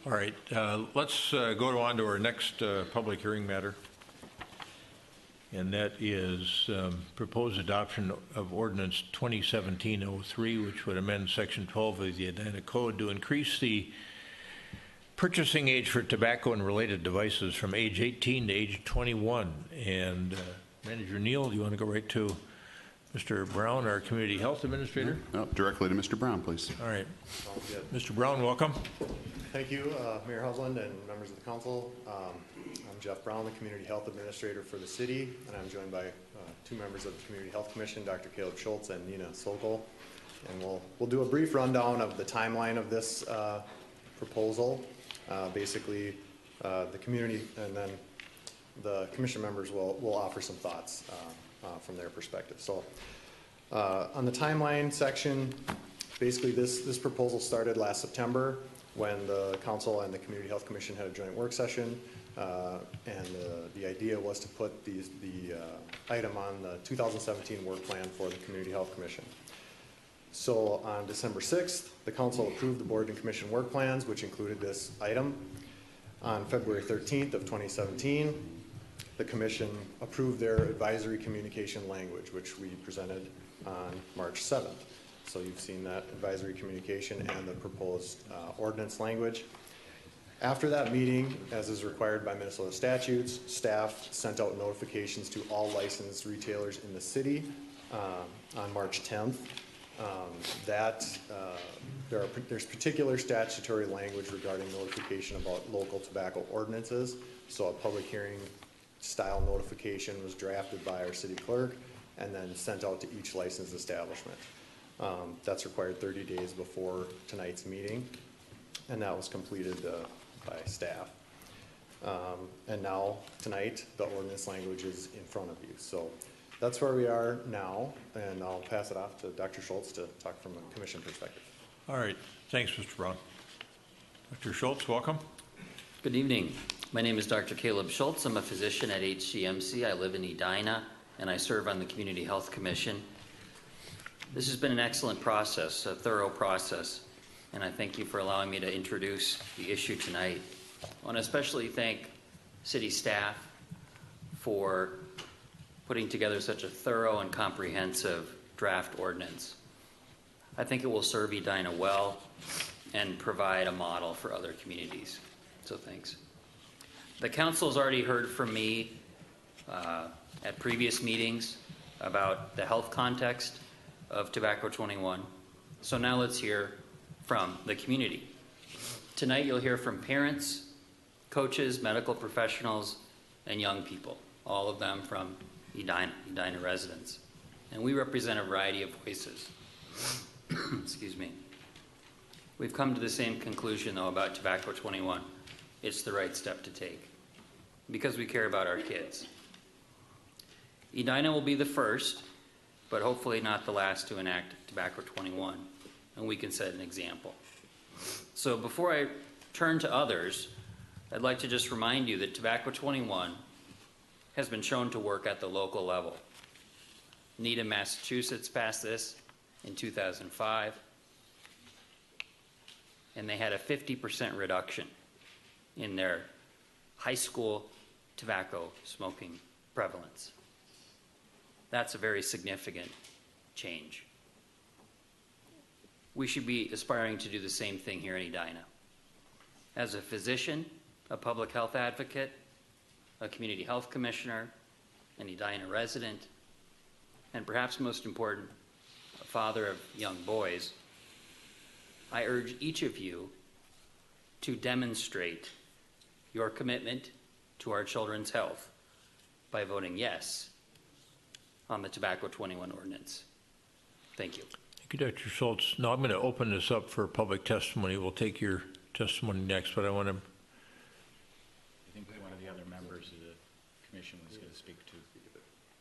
All right, let's go on to our next public hearing matter. And that is proposed adoption of ordinance 2017-03, which would amend section 12 of the Edina Code to increase the purchasing age for tobacco and related devices from age 18 to age 21. And Manager Neal, do you want to go right to Mr. Brown, our Community Health Administrator? No, directly to Mr. Brown, please. All right. Mr. Brown, welcome. Thank you, Mayor Husland and members of the council. I'm Jeff Brown, the Community Health Administrator for the city, and I'm joined by two members of the Community Health Commission, Dr. Caleb Schultz and Nina Sokol. And we'll do a brief rundown of the timeline of this proposal. Basically, the community and then the commission members will offer some thoughts from their perspective. So on the timeline section, basically this proposal started last September when the council and the Community Health Commission had a joint work session, and the idea was to put the item on the 2017 work plan for the Community Health Commission. So on December 6th, the council approved the board and commission work plans, which included this item. On February 13th of 2017, the commission approved their advisory communication language, which we presented on March 7th. So you've seen that advisory communication and the proposed ordinance language. After that meeting, as is required by Minnesota statutes, staff sent out notifications to all licensed retailers in the city on March 10th. There's particular statutory language regarding notification about local tobacco ordinances. So a public hearing style notification was drafted by our city clerk and then sent out to each licensed establishment. That's required 30 days before tonight's meeting, and that was completed by staff. And now, tonight, the ordinance language is in front of you. So that's where we are now, and I'll pass it off to Dr. Schultz to talk from a commission perspective. All right. Thanks, Mr. Brown. Dr. Schultz, welcome. Good evening. My name is Dr. Caleb Schultz. I'm a physician at HCMC. I live in Edina, and I serve on the Community Health Commission. This has been an excellent process, a thorough process, and I thank you for allowing me to introduce the issue tonight. I want to especially thank city staff for putting together such a thorough and comprehensive draft ordinance. I think it will serve Edina well and provide a model for other communities. So thanks. The council has already heard from me at previous meetings about the health context of Tobacco 21. So now let's hear from the community. Tonight you'll hear from parents, coaches, medical professionals, and young people, all of them from Edina residents. And we represent a variety of voices. Excuse me. We've come to the same conclusion, though, about Tobacco 21. It's the right step to take because we care about our kids. Edina will be the first, but hopefully not the last to enact Tobacco 21, and we can set an example. So before I turn to others, I'd like to just remind you that Tobacco 21 has been shown to work at the local level. Needham, Massachusetts passed this in 2005, and they had a 50% reduction in their high school tobacco smoking prevalence. That's a very significant change. We should be aspiring to do the same thing here in Edina. As a physician, a public health advocate, a community health commissioner, an Edina resident, and perhaps most important, a father of young boys, I urge each of you to demonstrate your commitment to our children's health by voting yes on the Tobacco 21 ordinance. Thank you. Thank you, Dr. Schultz. Now I'm going to open this up for public testimony. We'll take your testimony next, but I want to... I think one of the other members of the commission was going to speak too.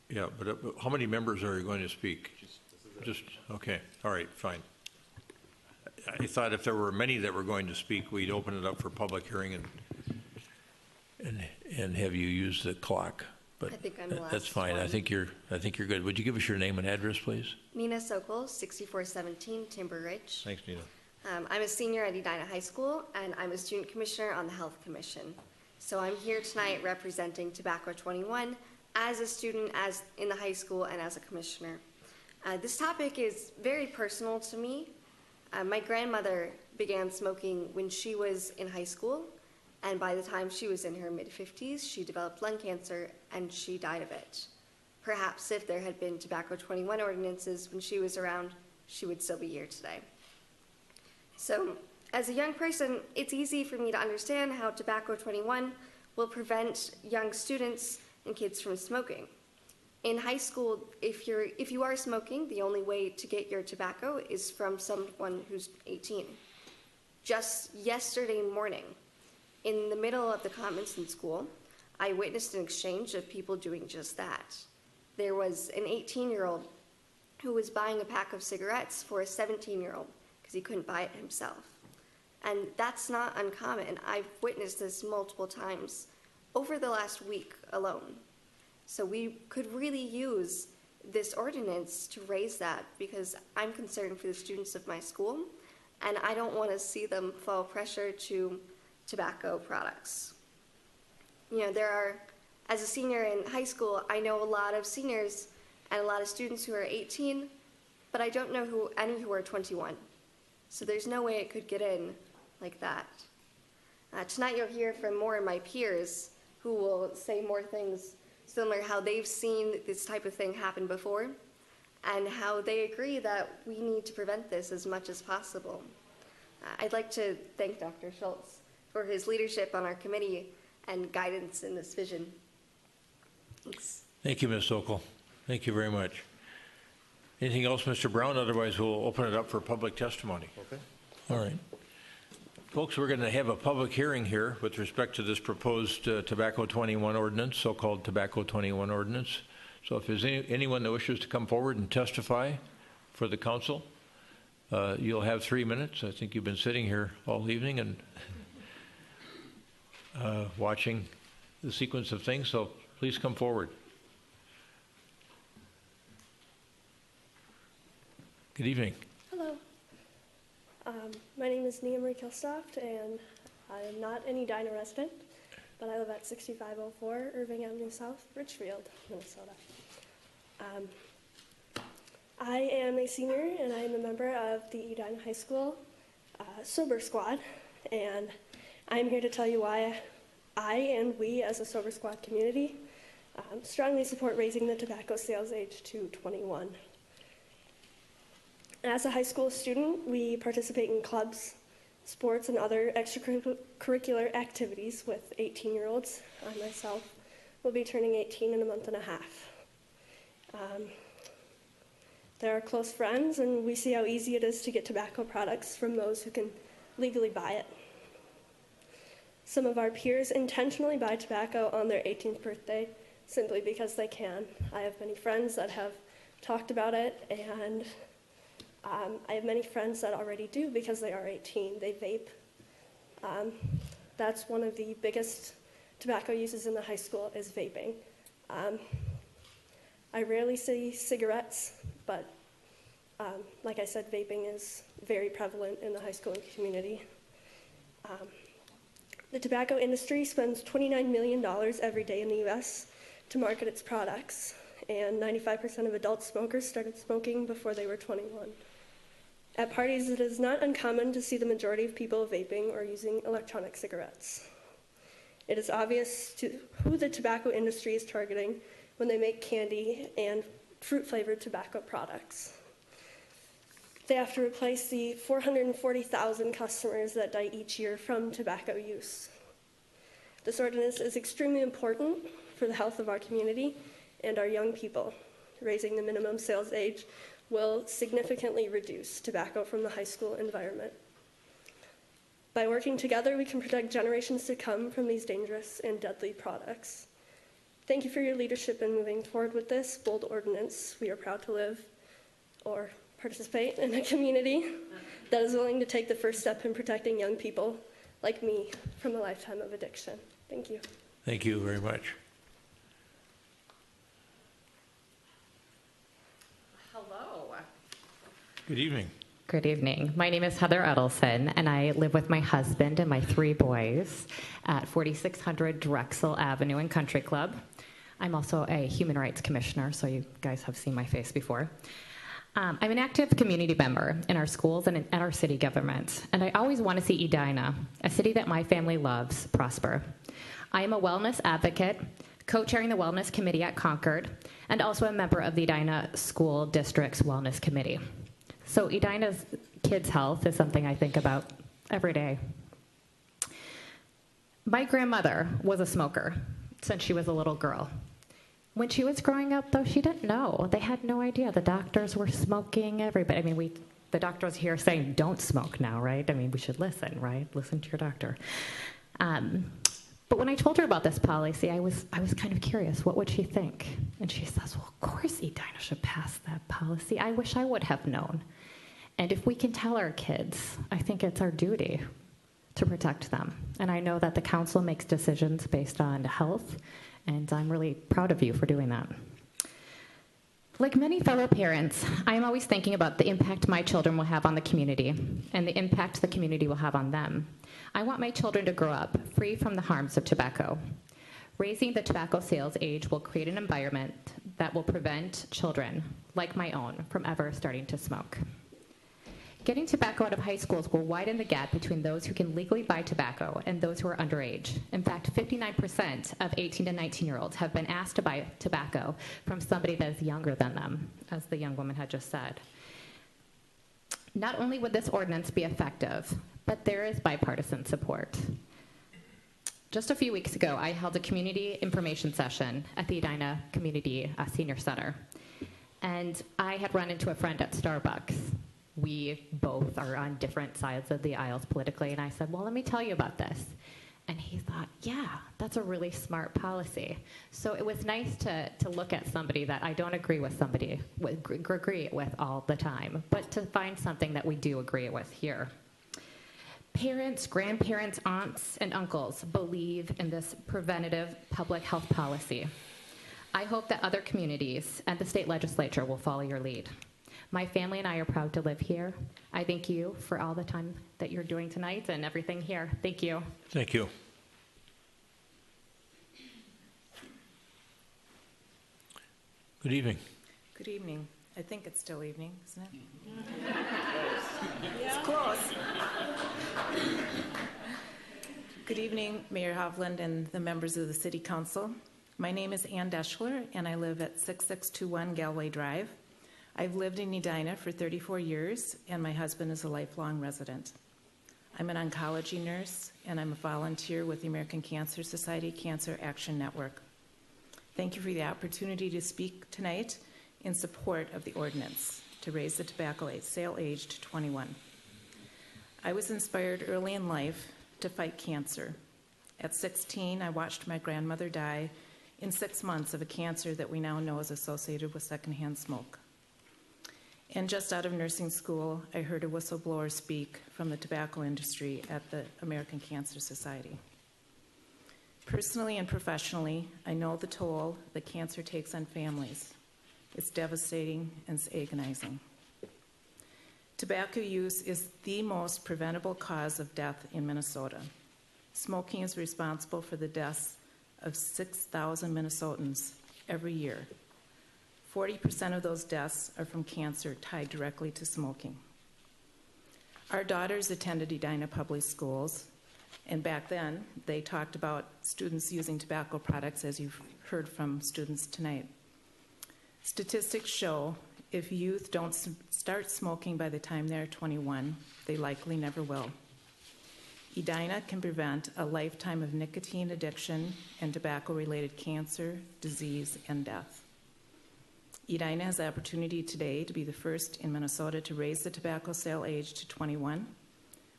Yeah, but how many members are you going to speak? Just okay. All right, fine. I thought if there were many that were going to speak, we'd open it up for public hearing and have you use the clock. But I think I'm the last that's fine. one. I think you're good. Would you give us your name and address, please? Nina Sokol, 6417 Timber Ridge. Thanks, Nina. I'm a senior at Edina High School, and I'm a student commissioner on the Health Commission. So I'm here tonight representing Tobacco 21 as a student, as in the high school, and as a commissioner. This topic is very personal to me. My grandmother began smoking when she was in high school, and by the time she was in her mid-50s, she developed lung cancer, and she died of it. Perhaps if there had been Tobacco 21 ordinances when she was around, she would still be here today. So, as a young person, it's easy for me to understand how Tobacco 21 will prevent young students and kids from smoking. In high school, if you are smoking, the only way to get your tobacco is from someone who's 18. Just yesterday morning, in the middle of the comments in school, I witnessed an exchange of people doing just that. There was an 18-year-old who was buying a pack of cigarettes for a 17-year-old because he couldn't buy it himself. And that's not uncommon. I've witnessed this multiple times over the last week alone. So we could really use this ordinance to raise that, because I'm concerned for the students of my school, and I don't want to see them fall pressure to tobacco products. You know, as a senior in high school, I know a lot of seniors and a lot of students who are 18, but I don't know any who are 21. So there's no way it could get in like that. Tonight you'll hear from more of my peers who will say more things similar, how they've seen this type of thing happen before, and how they agree that we need to prevent this as much as possible. I'd like to thank Dr. Schultz for his leadership on our committee and guidance in this vision. Thanks. Thank you, Ms. Sokol. Thank you very much. Anything else, Mr. Brown? Otherwise, we'll open it up for public testimony. Okay. All right. Folks, we're going to have a public hearing here with respect to this proposed Tobacco 21 ordinance, so-called Tobacco 21 ordinance. So if there's anyone that wishes to come forward and testify for the council, you'll have 3 minutes. I think you've been sitting here all evening and watching the sequence of things, so please come forward. Good evening. Hello. My name is Nia Marie Kilstoft, and I am not an Edina resident, but I live at 6504 Irving Avenue South, Richfield, Minnesota. I am a senior, and I am a member of the Edina High School Sober Squad, and I am here to tell you why I and we as a Sober Squad community strongly support raising the tobacco sales age to 21. As a high school student, we participate in clubs, sports, and other extracurricular activities with 18-year-olds. I myself will be turning 18 in a month and a half. They're close friends, and we see how easy it is to get tobacco products from those who can legally buy it. Some of our peers intentionally buy tobacco on their 18th birthday simply because they can. I have many friends that have talked about it, and I have many friends that already do because they are 18. They vape. That's one of the biggest tobacco uses in the high school is vaping. I rarely see cigarettes, but like I said, vaping is very prevalent in the high school community. The tobacco industry spends $29 million every day in the U.S. to market its products, and 95% of adult smokers started smoking before they were 21. At parties, it is not uncommon to see the majority of people vaping or using electronic cigarettes. It is obvious who the tobacco industry is targeting when they make candy and fruit-flavored tobacco products. They have to replace the 440,000 customers that die each year from tobacco use. This ordinance is extremely important for the health of our community and our young people. Raising the minimum sales age will significantly reduce tobacco from the high school environment. By working together, we can protect generations to come from these dangerous and deadly products. Thank you for your leadership in moving forward with this bold ordinance. We are proud to live or participate in a community that is willing to take the first step in protecting young people like me from a lifetime of addiction. Thank you. Thank you very much. Hello. Good evening. Good evening. My name is Heather Edelson, and I live with my husband and my 3 boys at 4600 Drexel Avenue in Country Club. I'm also a human rights commissioner, so you guys have seen my face before. I'm an active community member in our schools and at our city government, and I always want to see Edina, a city that my family loves, prosper. I am a wellness advocate, co-chairing the Wellness Committee at Concord, and also a member of the Edina School District's Wellness Committee. So Edina's kids' health is something I think about every day. My grandmother was a smoker since she was a little girl. When she was growing up, though, she didn't know. They had no idea. The doctors were smoking, everybody. I mean, the doctors here saying, don't smoke now, right? I mean, we should listen, right? Listen to your doctor. But when I told her about this policy, I was kind of curious. What would she think? And she says, well, of course Edina should pass that policy. I wish I would have known. And if we can tell our kids, I think it's our duty to protect them. And I know that the council makes decisions based on health, and I'm really proud of you for doing that. Like many fellow parents, I am always thinking about the impact my children will have on the community and the impact the community will have on them. I want my children to grow up free from the harms of tobacco. Raising the tobacco sales age will create an environment that will prevent children, like my own, from ever starting to smoke. Getting tobacco out of high schools will widen the gap between those who can legally buy tobacco and those who are underage. In fact, 59% of 18 to 19-year-olds have been asked to buy tobacco from somebody that is younger than them, as the young woman had just said. Not only would this ordinance be effective, but there is bipartisan support. Just a few weeks ago, I held a community information session at the Edina Community Senior Center, and I had run into a friend at Starbucks. We both are on different sides of the aisles politically, and I said, well, let me tell you about this. And he thought, yeah, that's a really smart policy. So it was nice to look at somebody that I don't agree with agree with all the time, but to find something that we do agree with here. Parents, grandparents, aunts, and uncles believe in this preventative public health policy. I hope that other communities and the state legislature will follow your lead. My family and I are proud to live here. I thank you for all the time that you're doing tonight and everything here. Thank you. Thank you. Good evening. Good evening. I think it's still evening, isn't it? It's close. Good evening, Mayor Hovland and the members of the City Council. My name is Ann Deschler, and I live at 6621 Galway Drive. I've lived in Edina for 34 years, and my husband is a lifelong resident. I'm an oncology nurse, and I'm a volunteer with the American Cancer Society Cancer Action Network. Thank you for the opportunity to speak tonight in support of the ordinance to raise the tobacco sale age to 21. I was inspired early in life to fight cancer. At 16, I watched my grandmother die in 6 months of a cancer that we now know is associated with secondhand smoke. And just out of nursing school, I heard a whistleblower speak from the tobacco industry at the American Cancer Society. Personally and professionally, I know the toll that cancer takes on families. It's devastating and it's agonizing. Tobacco use is the most preventable cause of death in Minnesota. Smoking is responsible for the deaths of 6,000 Minnesotans every year. 40% of those deaths are from cancer tied directly to smoking. Our daughters attended Edina Public Schools, and back then they talked about students using tobacco products, as you've heard from students tonight. Statistics show if youth don't start smoking by the time they're 21, they likely never will. Edina can prevent a lifetime of nicotine addiction and tobacco-related cancer, disease, and death. Edina has the opportunity today to be the first in Minnesota to raise the tobacco sale age to 21.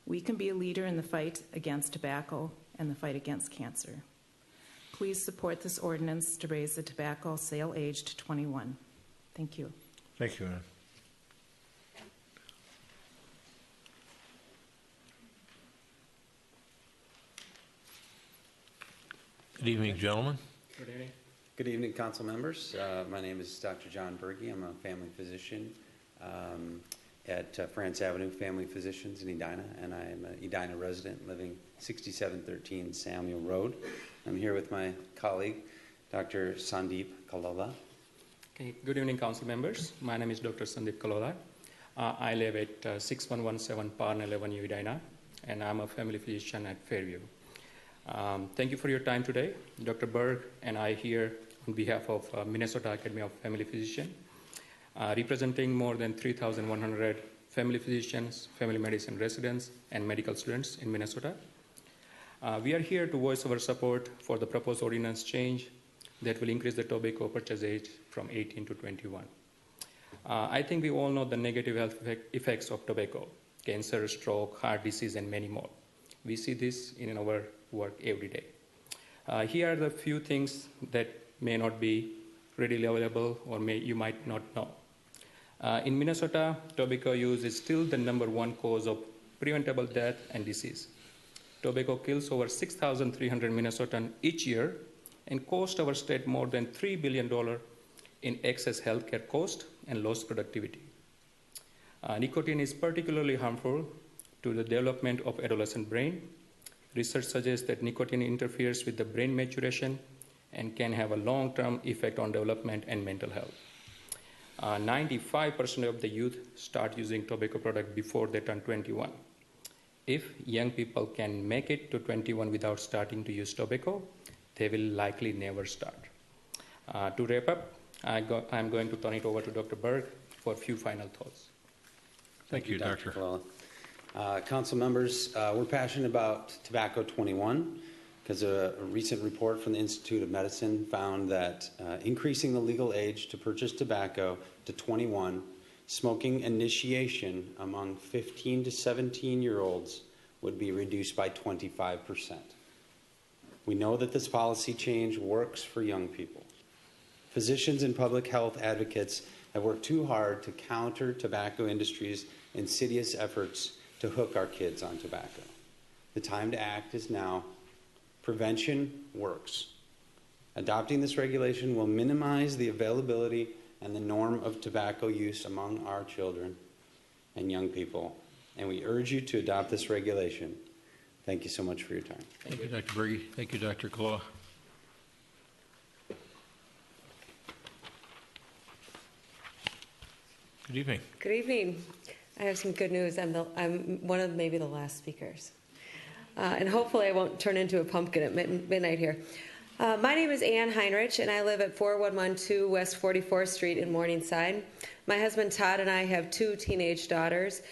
We can be a leader in the fight against tobacco and the fight against cancer. Please support this ordinance to raise the tobacco sale age to 21. Thank you. Thank you, Ann. Good evening, gentlemen. Good evening. Good evening, council members. My name is Dr. John Fergie. I'm a family physician. at France Avenue Family Physicians in Edina, and I am an Edina resident living 6713 Samuel Road. I'm here with my colleague, Dr. Sandeep Kalola. Okay. Good evening, council members. My name is Dr. Sandeep Kalola. I live at 6117 Parnell Avenue, Edina, and I'm a family physician at Fairview. Thank you for your time today. Dr. Berg and I here on behalf of Minnesota Academy of Family Physicians, representing more than 3,100 family physicians, family medicine residents, and medical students in Minnesota. We are here to voice our support for the proposed ordinance change that will increase the tobacco purchase age from 18 to 21. I think we all know the negative health effects of tobacco: cancer, stroke, heart disease, and many more. We see this in our work every day. Here are the few things that may not be readily available or you might not know. In Minnesota, tobacco use is still the #1 cause of preventable death and disease. Tobacco kills over 6,300 Minnesotans each year and costs our state more than $3 billion in excess healthcare cost and lost productivity. Nicotine is particularly harmful to the development of adolescent brain. Research suggests that nicotine interferes with the brain maturation and can have a long-term effect on development and mental health. 95% of the youth start using tobacco products before they turn 21. If young people can make it to 21 without starting to use tobacco, they will likely never start. To wrap up, I'm going to turn it over to Dr. Berg for a few final thoughts. Thank you, Doctor. Council members, we're passionate about Tobacco 21 because a recent report from the Institute of Medicine found that increasing the legal age to purchase tobacco to 21, smoking initiation among 15 to 17-year-olds would be reduced by 25%. We know that this policy change works for young people. Physicians and public health advocates have worked too hard to counter tobacco industry's insidious efforts to hook our kids on tobacco. The time to act is now. Prevention works. Adopting this regulation will minimize the availability and the norm of tobacco use among our children and young people, and we urge you to adopt this regulation. Thank you so much for your time. Thank you, Dr. Berge. Thank you, Dr. Kalola. Good evening. Good evening. I have some good news. I'm one of maybe the last speakers. And hopefully I won't turn into a pumpkin at midnight here. My name is Ann Heinrich, and I live at 4112 West 44th Street in Morningside. My husband Todd and I have 2 teenage daughters.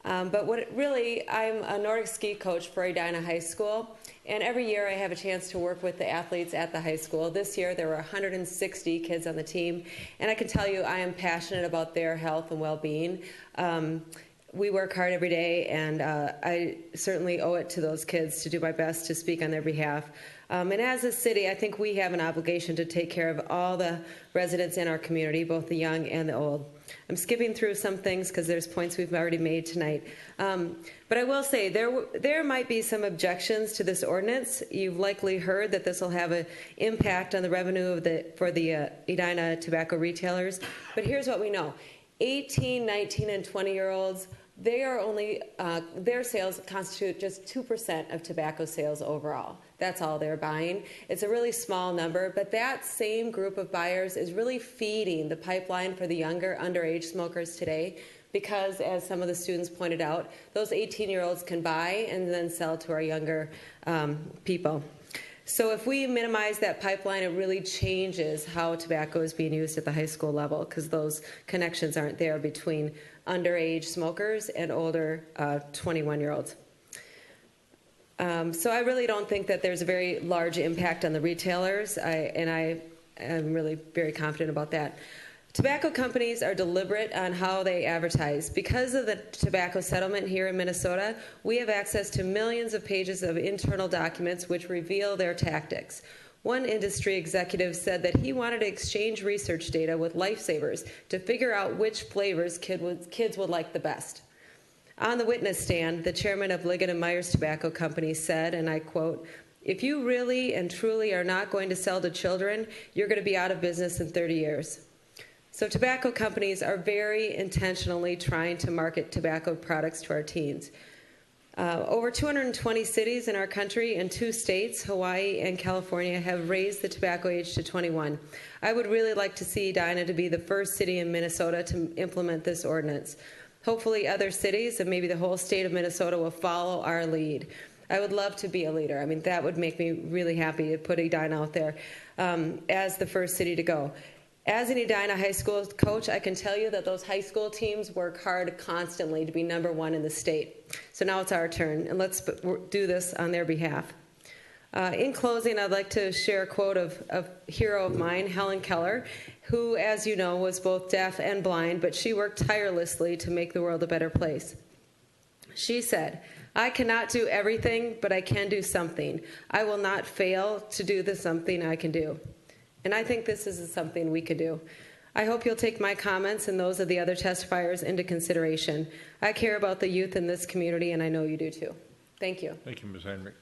I'm a Nordic ski coach for Edina High School, and every year I have a chance to work with the athletes at the high school. This year there were 160 kids on the team, and I can tell you I am passionate about their health and well-being. We work hard every day, and I certainly owe it to those kids to do my best to speak on their behalf. And as a city, I think we have an obligation to take care of all the residents in our community, both the young and the old. I'm skipping through some things because there's points we've already made tonight. But I will say there might be some objections to this ordinance. You've likely heard that this will have an impact on the revenue for the Edina tobacco retailers. But here's what we know. 18, 19, and 20-year-olds, their sales constitute just 2% of tobacco sales overall. That's all they're buying. It's a really small number, but that same group of buyers is really feeding the pipeline for the younger underage smokers today because, as some of the students pointed out, those 18-year-olds can buy and then sell to our younger people. So if we minimize that pipeline, it really changes how tobacco is being used at the high school level because those connections aren't there between underage smokers and older 21-year-olds. So I really don't think that there's a very large impact on the retailers, and I am really very confident about that. Tobacco companies are deliberate on how they advertise. Because of the tobacco settlement here in Minnesota, we have access to millions of pages of internal documents which reveal their tactics. One industry executive said that he wanted to exchange research data with lifesavers to figure out which flavors kids would like the best. On the witness stand, the chairman of Liggett & Myers Tobacco Company said, and I quote, "If you really and truly are not going to sell to children, you're going to be out of business in 30 years. So tobacco companies are very intentionally trying to market tobacco products to our teens. Over 220 cities in our country and 2 states, Hawaii and California, have raised the tobacco age to 21. I would really like to see Edina to be the first city in Minnesota to implement this ordinance. Hopefully other cities and maybe the whole state of Minnesota will follow our lead. I would love to be a leader. I mean, that would make me really happy to put Edina out there as the first city to go. As an Edina high school coach, I can tell you that those high school teams work hard constantly to be #1 in the state. So now it's our turn, and let's do this on their behalf. In closing, I'd like to share a quote of a hero of mine, Helen Keller, who, as you know, was both deaf and blind, but she worked tirelessly to make the world a better place. She said, "I cannot do everything, but I can do something. I will not fail to do the something I can do." And I think this is something we could do. I hope you'll take my comments and those of the other testifiers into consideration. I care about the youth in this community, and I know you do too. Thank you. Thank you, Ms. Heinrich.